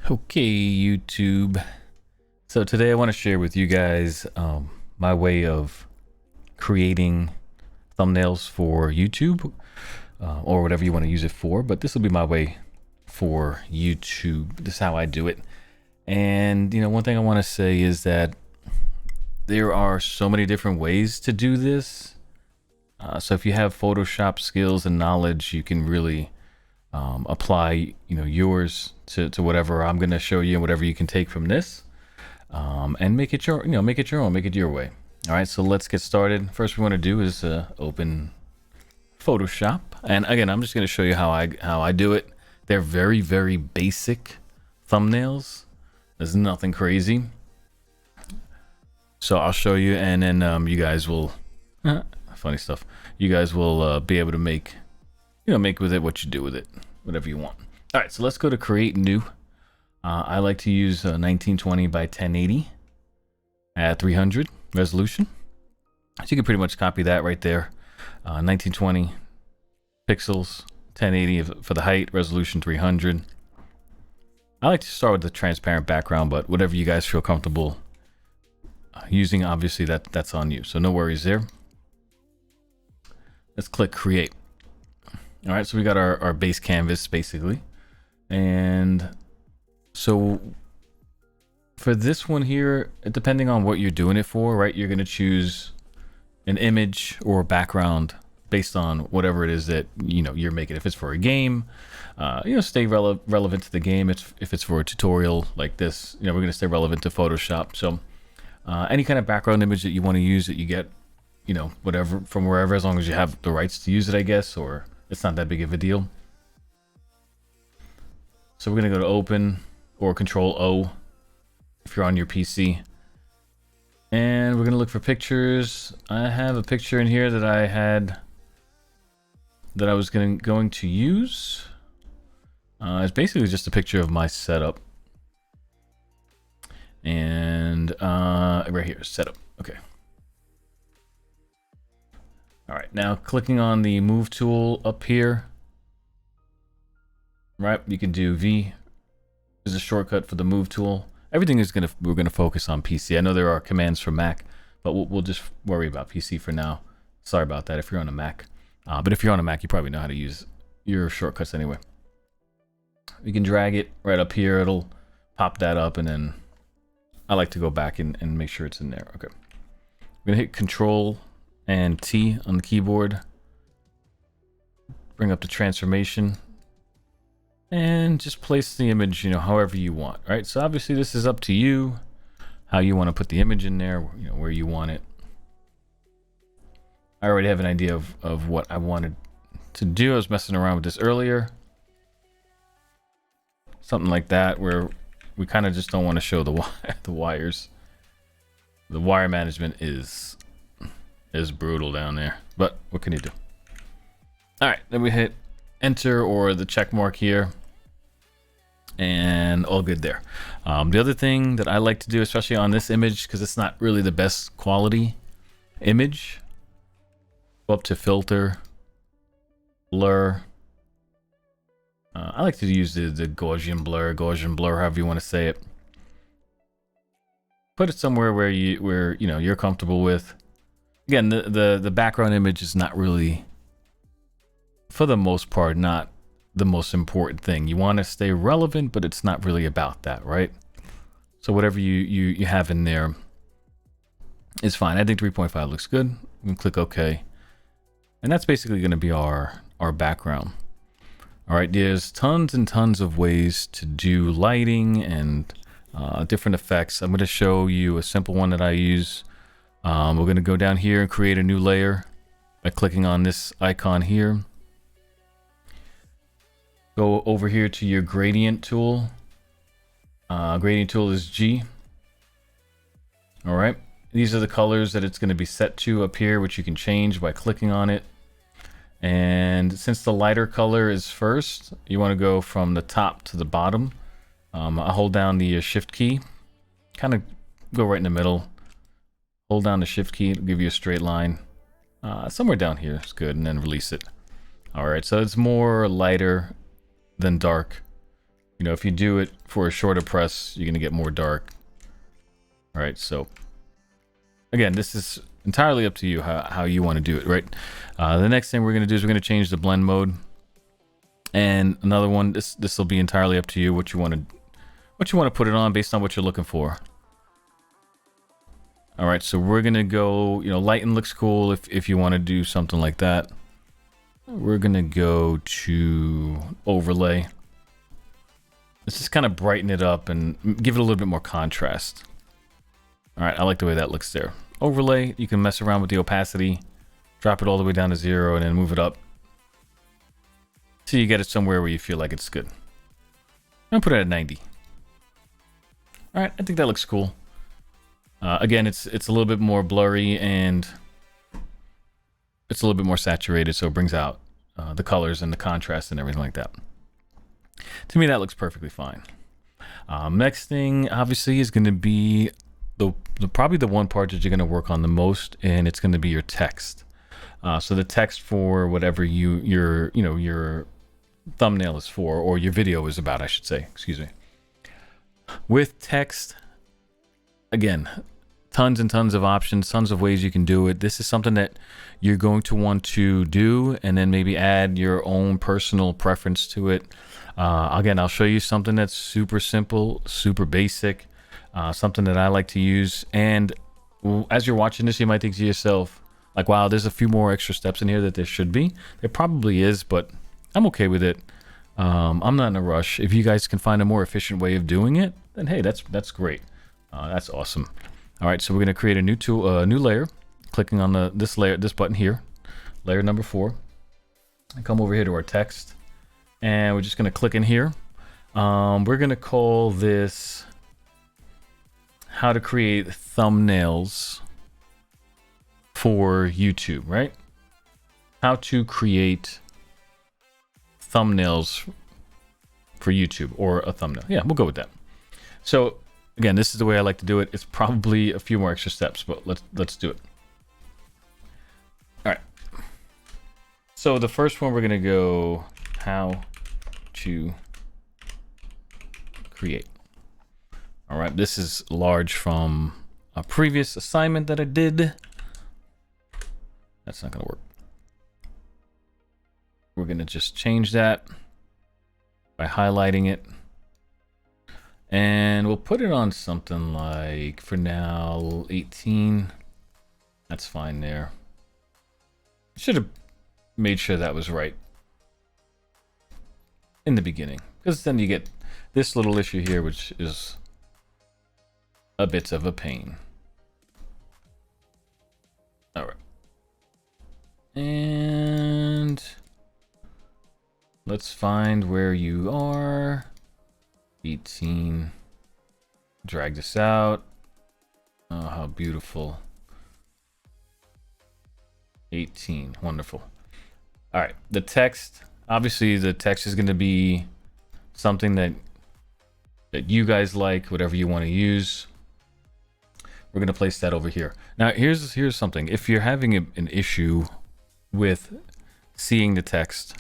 Okay, YouTube. So today I want to share with you guys my way of creating thumbnails for YouTube or whatever you want to use it for. But this will be my way for YouTube. This is how I do it. And, one thing I want to say is that there are so many different ways to do this. So if you have Photoshop skills and knowledge, you can really apply yours to whatever I'm going to show you and whatever you can take from this and make it your make it your own, make it your way. All right, so let's get started. First we want to do is open Photoshop, and again I'm just going to show you how I do it. They're very basic thumbnails. There's nothing crazy, so I'll show you, and then you guys will funny stuff, you guys will be able to make make with it what you do with it, whatever you want. All right, so let's go to create new. I like to use 1920 by 1080 at 300 resolution. So you can pretty much copy that right there. 1920 pixels, 1080 for the height, resolution 300. I like to start with the transparent background, but whatever you guys feel comfortable using, obviously that's on you. So no worries there. Let's click create. All right, so we got our base canvas basically. And so for this one here, depending on what you're doing it for, right, you're going to choose an image or a background based on whatever it is that you're making. If it's for a game, stay relevant to the game. If it's for a tutorial like this, we're going to stay relevant to Photoshop. So any kind of background image that you want to use that you get, whatever from wherever, as long as you have the rights to use it, I guess, or it's not that big of a deal. So we're going to go to open or Control O if you're on your PC. And we're going to look for pictures. I have a picture in here that I was going to use. It's basically just a picture of my setup. And right here, setup. Okay. All right, now clicking on the move tool up here. Right, you can do V is a shortcut for the move tool. Everything is we're gonna focus on PC. I know there are commands for Mac, but we'll just worry about PC for now. Sorry about that if you're on a Mac, but if you're on a Mac, you probably know how to use your shortcuts anyway. You can drag it right up here. It'll pop that up, and then I like to go back and make sure it's in there. Okay, I'm gonna hit Control and T on the keyboard. Bring up the transformation. And just place the image, however you want, right? So obviously this is up to you, how you want to put the image in there, where you want it. I already have an idea of what I wanted to do. I was messing around with this earlier. Something like that, where we kind of just don't want to show the wires. The wire management is brutal down there, but what can you do? All right, then we hit enter or the check mark here, and all good there. The other thing that I like to do, especially on this image, because it's not really the best quality image, go up to filter, blur. I like to use the Gaussian blur, however you want to say it. Put it somewhere where you're comfortable with. Again, the background image is not really, for the most part, not the most important thing. You want to stay relevant, but it's not really about that, right? So whatever you have in there is fine. I think 3.5 looks good. We can click OK. And that's basically going to be our background. All right, there's tons and tons of ways to do lighting and different effects. I'm going to show you a simple one that I use. We're going to go down here and create a new layer by clicking on this icon here. Go over here to your gradient tool. Gradient tool is G. All right. These are the colors that it's going to be set to up here, which you can change by clicking on it. And since the lighter color is first, you want to go from the top to the bottom. I hold down the shift key, kind of go right in the middle. Hold down the shift key, it'll give you a straight line. Somewhere down here is good, and then release it. All right, so it's more lighter than dark. You know, if you do it for a shorter press, you're gonna get more dark. All right, so again, this is entirely up to you how you want to do it, right? The next thing we're gonna do is we're gonna change the blend mode. And another one, this will be entirely up to you what you want to put it on based on what you're looking for. All right, so we're gonna go, you know, lighten looks cool if you want to do something like that. We're gonna go to overlay. Let's just kind of brighten it up and give it a little bit more contrast. All right, I like the way that looks there. Overlay, you can mess around with the opacity, drop it all the way down to 0 and then move it up. So you get it somewhere where you feel like it's good. I'm gonna put it at 90. All right, I think that looks cool. Again, it's a little bit more blurry and it's a little bit more saturated, so it brings out the colors and the contrast and everything like that. To me, that looks perfectly fine. Next thing, obviously, is going to be probably the one part that you're going to work on the most, and it's going to be your text. So the text for whatever your thumbnail is for, or your video is about, I should say. Excuse me. With text, again, tons and tons of options, tons of ways you can do it. This is something that you're going to want to do and then maybe add your own personal preference to it. Again, I'll show you something that's super simple, super basic, something that I like to use. And as you're watching this, you might think to yourself, like, wow, there's a few more extra steps in here that there should be. There probably is, but I'm okay with it. I'm not in a rush. If you guys can find a more efficient way of doing it, then hey, that's great. That's awesome. All right, so we're going to create a new layer, clicking on this button here, layer number 4, and come over here to our text, and we're just going to click in here. We're going to call this how to create thumbnails for YouTube, right? How to create thumbnails for YouTube, or a thumbnail. Yeah, we'll go with that. So again, this is the way I like to do it. It's probably a few more extra steps, but let's do it. All right. So the first one, we're gonna go how to create. All right, this is large from a previous assignment that I did. That's not gonna work. We're gonna just change that by highlighting it. And we'll put it on something like, for now, 18. That's fine there. Should have made sure that was right in the beginning, because then you get this little issue here, which is a bit of a pain. All right. And let's find where you are. 18. Drag this out. Oh, how beautiful. 18. Wonderful. All right. The text. Obviously, the text is going to be something that you guys like, whatever you want to use. We're going to place that over here. Now, here's something. If you're having an issue with seeing the text,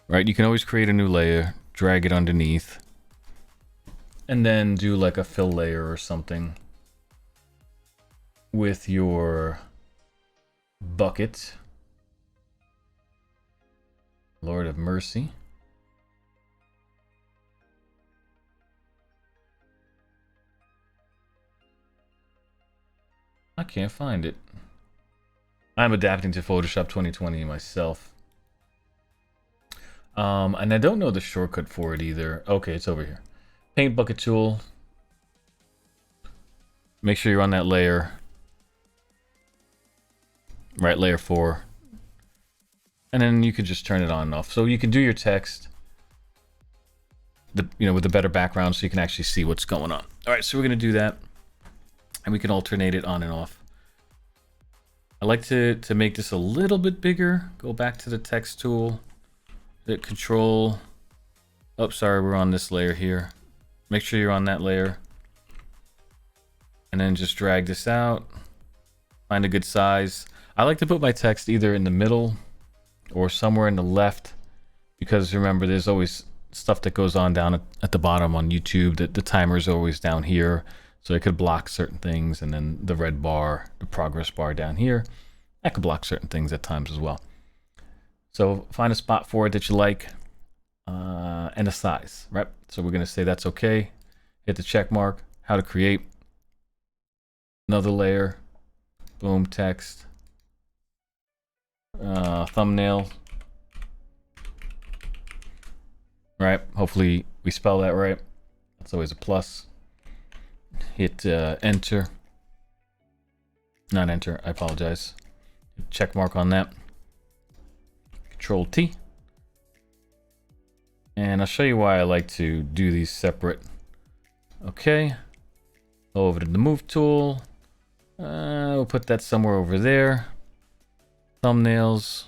right, you can always create a new layer, drag it underneath, and then do like a fill layer or something with your bucket. Lord of mercy. I can't find it. I'm adapting to Photoshop 2020 myself. And I don't know the shortcut for it either. Okay, it's over here. Paint bucket tool. Make sure you're on that layer. Right, layer 4. And then you can just turn it on and off. So you can do your text, with a better background, so you can actually see what's going on. All right, so we're gonna do that, and we can alternate it on and off. I like to make this a little bit bigger. Go back to the text tool, hit Control. Oh, sorry, we're on this layer here. Make sure you're on that layer, and then just drag this out. Find a good size. I like to put my text either in the middle or somewhere in the left, because remember, there's always stuff that goes on down at the bottom on YouTube. That the timer is always down here, so it could block certain things, and then the red bar, the progress bar down here, that could block certain things at times as well. So find a spot for it that you like, and a size, right? So we're gonna say that's okay. Hit the check mark. How to create another layer. Boom, text. Thumbnail. Right, hopefully we spell that right. That's always a plus. Hit enter. Not enter, I apologize. Check mark on that. Control T. And I'll show you why I like to do these separate. Okay. Go over to the move tool. We'll put that somewhere over there. Thumbnails.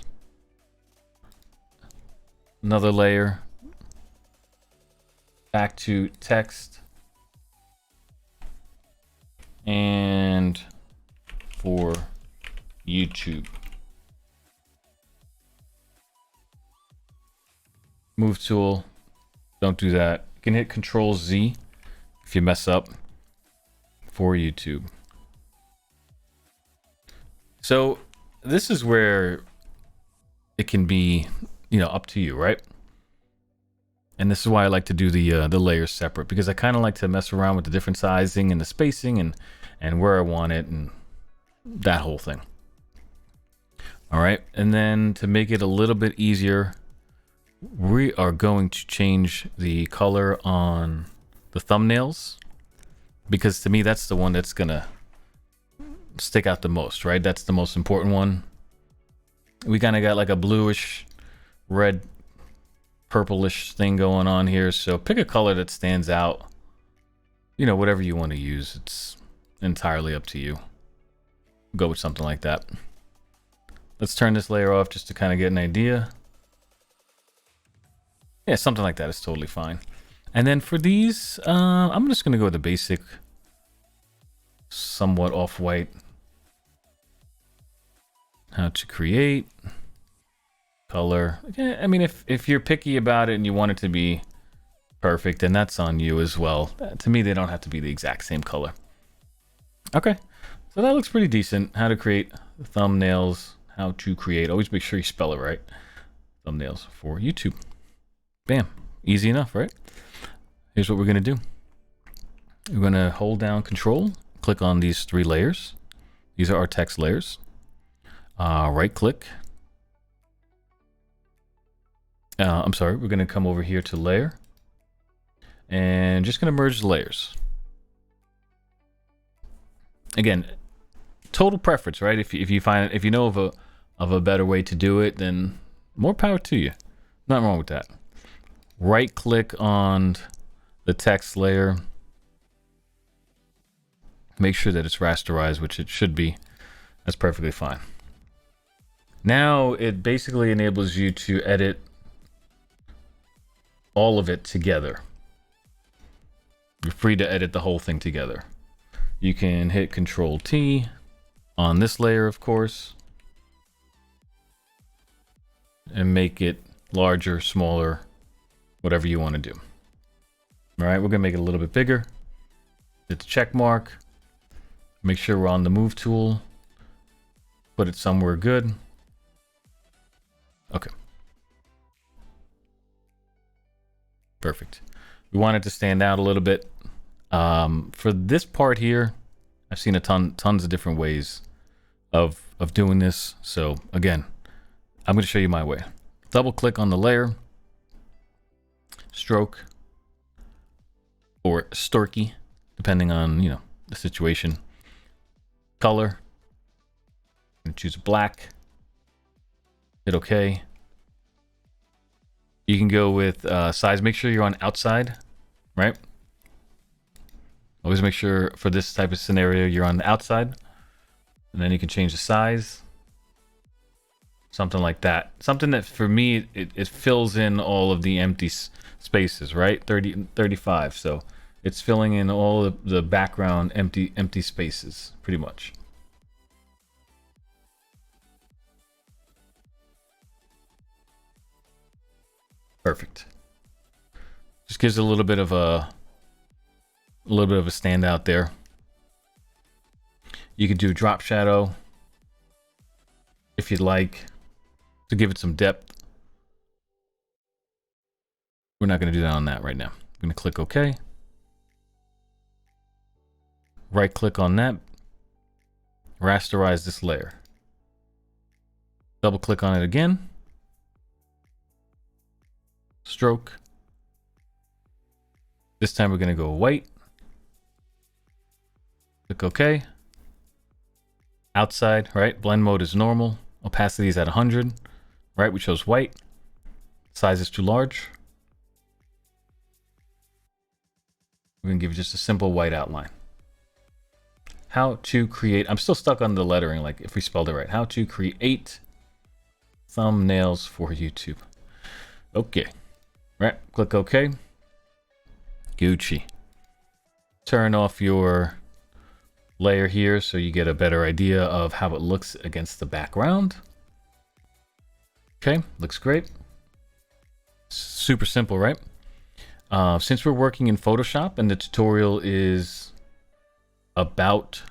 Another layer. Back to text. And for YouTube. Move tool. Don't do that. You can hit Control Z if you mess up for YouTube. So this is where it can be, up to you, right? And this is why I like to do the layers separate, because I kind of like to mess around with the different sizing and the spacing and where I want it and that whole thing. All right, and then to make it a little bit easier, we are going to change the color on the thumbnails, because to me that's the one that's gonna stick out the most, right? That's the most important one. We kind of got like a bluish, red, purplish thing going on here, so pick a color that stands out. Whatever you want to use, it's entirely up to you. Go with something like that. Let's turn this layer off just to kind of get an idea. Yeah, something like that is totally fine. And then for these, I'm just gonna go with the basic, somewhat off-white. How to create color. Yeah, I mean, if you're picky about it and you want it to be perfect, then that's on you as well. To me, they don't have to be the exact same color. Okay, so that looks pretty decent. How to create thumbnails. How to create. Always make sure you spell it right. Thumbnails for YouTube. Bam. Easy enough, right? Here's what we're going to do. We're going to hold down Control, click on these 3 layers. These are our text layers. Right click. I'm sorry, we're going to come over here to layer and just going to merge the layers. Again, total preference, right? If you know of a better way to do it, then more power to you. Nothing wrong with that. Right click on the text layer. Make sure that it's rasterized, which it should be. That's perfectly fine. Now it basically enables you to edit all of it together. You're free to edit the whole thing together. You can hit Control T on this layer, of course, and make it larger, smaller, whatever you want to do. All right, we're gonna make it a little bit bigger. Hit the check mark. Make sure we're on the move tool. Put it somewhere good. Okay. Perfect. We want it to stand out a little bit. For this part here, I've seen tons of different ways of doing this. So again, I'm going to show you my way. Double click on the layer, stroke, or storky, depending on the situation. Color. I'm going to choose black. Hit OK. You can go with size. Make sure you're on outside, right? Always make sure for this type of scenario you're on the outside, and then you can change the size. Something like that. Something that for me it fills in all of the empty spaces, right? 30, 35. So it's filling in all of the background empty spaces, pretty much. Perfect. gives a little bit of a standout there. You can do drop shadow if you'd like to give it some depth. We're not going to do that on that right now. I'm going to click OK. Right click on that. Rasterize this layer. Double click on it again. Stroke. This time we're going to go white. Click OK. Outside, right? Blend mode is normal. Opacity is at 100. Right? We chose white. Size is too large. We're going to give it just a simple white outline. How to create, I'm still stuck on the lettering, like if we spelled it right. How to create thumbnails for YouTube. Okay. Right, click OK. Gucci. Turn off your layer here so you get a better idea of how it looks against the background. Okay, looks great. Super simple, right? Since we're working in Photoshop and the tutorial is about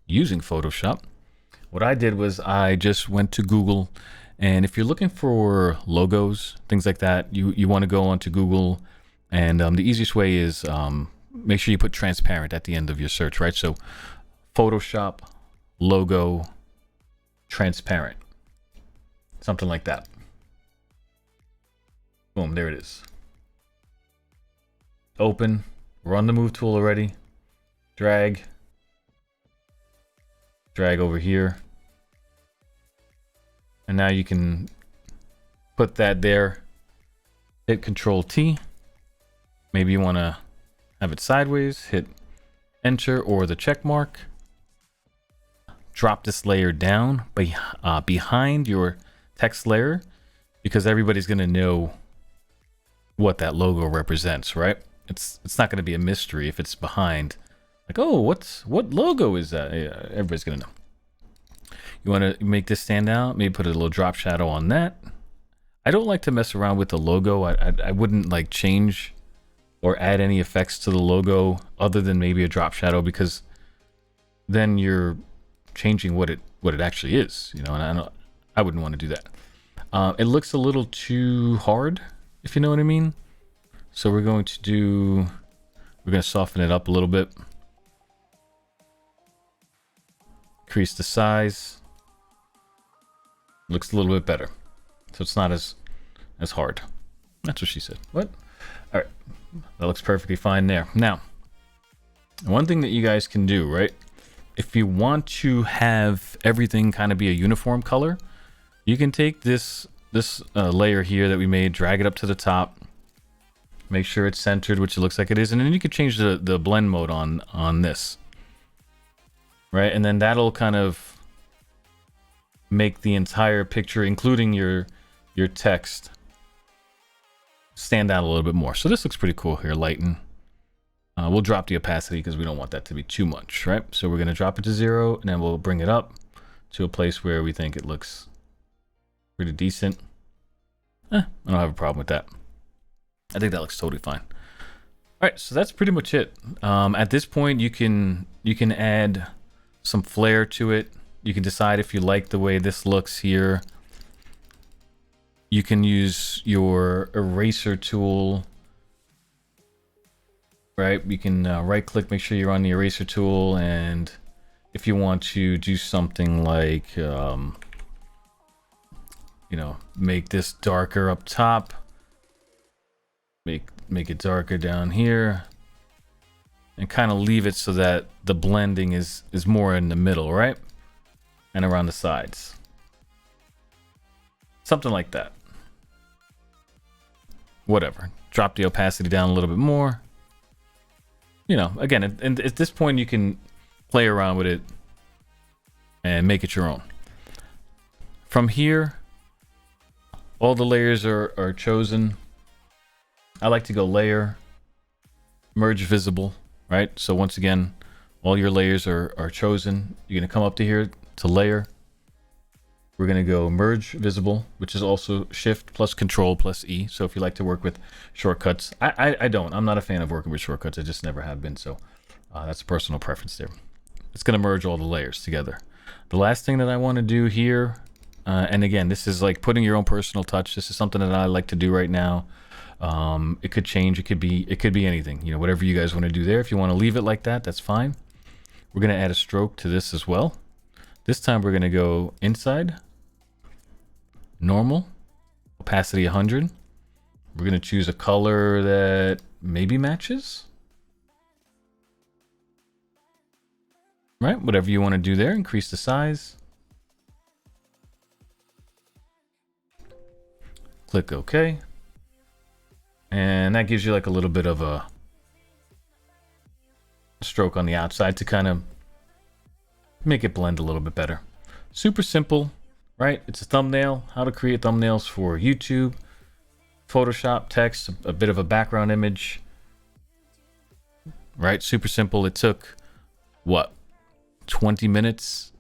using Photoshop, what I did was I just went to Google, and if you're looking for logos, things like that, you want to go onto Google, and the easiest way is make sure you put transparent at the end of your search, right? So Photoshop logo transparent, something like that. Boom, there it is. Open, we're on the move tool already. Drag over here. And now you can put that there. Hit Control T. Maybe you want to have it sideways. Hit Enter or the check mark. Drop this layer down behind your text layer, because everybody's going to know what that logo represents, right? It's not going to be a mystery if it's behind. Like, oh, what logo is that? Yeah, everybody's going to know. You want to make this stand out? Maybe put a little drop shadow on that. I don't like to mess around with the logo. I wouldn't like change or add any effects to the logo other than maybe a drop shadow, because then you're changing what it actually is, you know, and I wouldn't want to do that. It looks a little too hard, if you know what I mean. So we're going to soften it up a little bit. Increase the size. Looks a little bit better. So it's not as hard. That's what she said. What? All right. That looks perfectly fine there. Now, one thing that you guys can do, right? If you want to have everything kind of be a uniform color, you can take this layer here that we made, drag it up to the top, make sure it's centered, which it looks like it is, and then you can change the blend mode on this, right? And then that'll kind of make the entire picture, including your text, stand out a little bit more. So this looks pretty cool here. Lighten. We'll drop the opacity because we don't want that to be too much, right? So we're going to drop it to 0, and then we'll bring it up to a place where we think it looks pretty decent. I don't have a problem with that. I think that looks totally fine. All right, so that's pretty much it. At this point, you can add some flair to it. You can decide if you like the way this looks here. You can use your eraser tool, right? You can right click, make sure you're on the eraser tool, and if you want to do something like, you know, make this darker up top, make it darker down here, and kind of leave it so that the blending is more in the middle, right? And around the sides. Something like that. Whatever. Drop the opacity down a little bit more. You know, again, at this point you can play around with it and make it your own. From here, all the layers are chosen. I like to go layer, merge visible, right? So once again, all your layers are chosen. You're gonna come up to here to layer, We're going to go merge visible, which is also shift plus control plus E. So if you like to work with shortcuts, I don't. I'm not a fan of working with shortcuts. I just never have been. So that's a personal preference there. It's going to merge all the layers together. The last thing that I want to do here, and again, this is like putting your own personal touch. This is something that I like to do right now. It could change. It could be anything. You know, whatever you guys want to do there. If you want to leave it like that, that's fine. We're going to add a stroke to this as well. This time we're going to go inside, normal, opacity 100. We're going to choose a color that maybe matches. Right, whatever you want to do there, increase the size. Click OK. And that gives you like a little bit of a stroke on the outside to kind of make it blend a little bit better. Super simple, right? It's a thumbnail. How to create thumbnails for YouTube, Photoshop, text, a bit of a background image, right? Super simple. It took what, 20 minutes?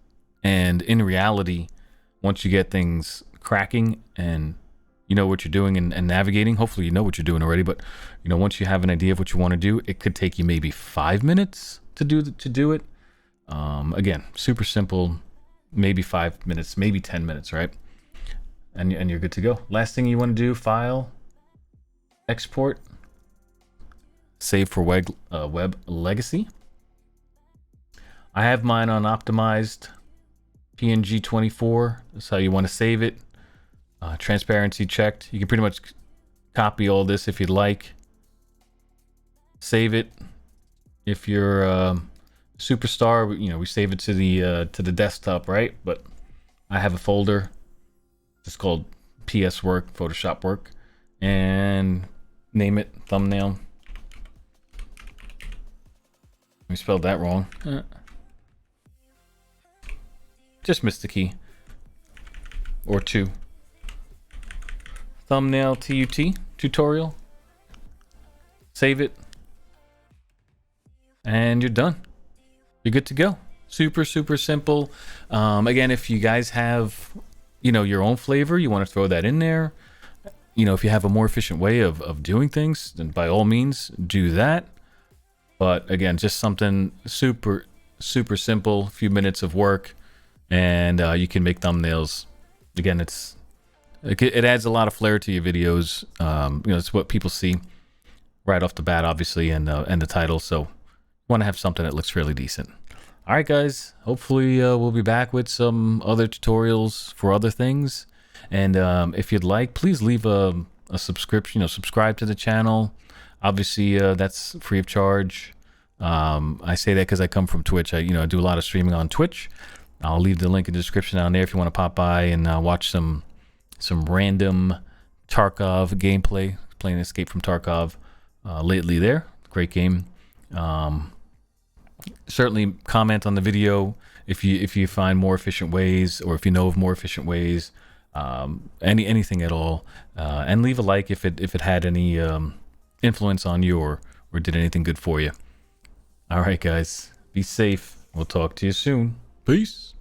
And in reality, once you get things cracking and you know what you're doing and navigating, hopefully you know what you're doing already, but you know, once you have an idea of what you want to do, it could take you maybe 5 minutes to do it. Again, super simple, maybe 5 minutes, maybe 10 minutes, right? And you're good to go. Last thing you want to do, file, export, save for web legacy. I have mine on optimized PNG 24. That's how you want to save it. Transparency checked. You can pretty much copy all this if you'd like. Save it. If you're superstar, you know, we save it to the desktop, right? But I have a folder. It's called PS Work, Photoshop Work, and name it thumbnail. We spelled that wrong. Just missed the key. Or two. Thumbnail TUT tutorial. Save it. And you're done. You're good to go. Super, super simple. Again, if you guys have, you know, your own flavor, you want to throw that in there. You know, if you have a more efficient way of doing things, then by all means do that. But again, just something super, super simple, a few minutes of work, and you can make thumbnails. Again, it adds a lot of flair to your videos. You know, it's what people see right off the bat, obviously, and the title. So you want to have something that looks really decent. All right, guys. Hopefully, we'll be back with some other tutorials for other things. And if you'd like, please leave a subscription. You know, subscribe to the channel. Obviously, that's free of charge. I say that because I come from Twitch. I do a lot of streaming on Twitch. I'll leave the link in the description down there if you want to pop by and watch some random Tarkov gameplay. Playing Escape from Tarkov lately there. Great game. Certainly comment on the video if you find more efficient ways, or if you know of more efficient ways. Anything at all, and leave a like if it had any influence on you or did anything good for you. All right, guys, be safe. We'll talk to you soon. Peace.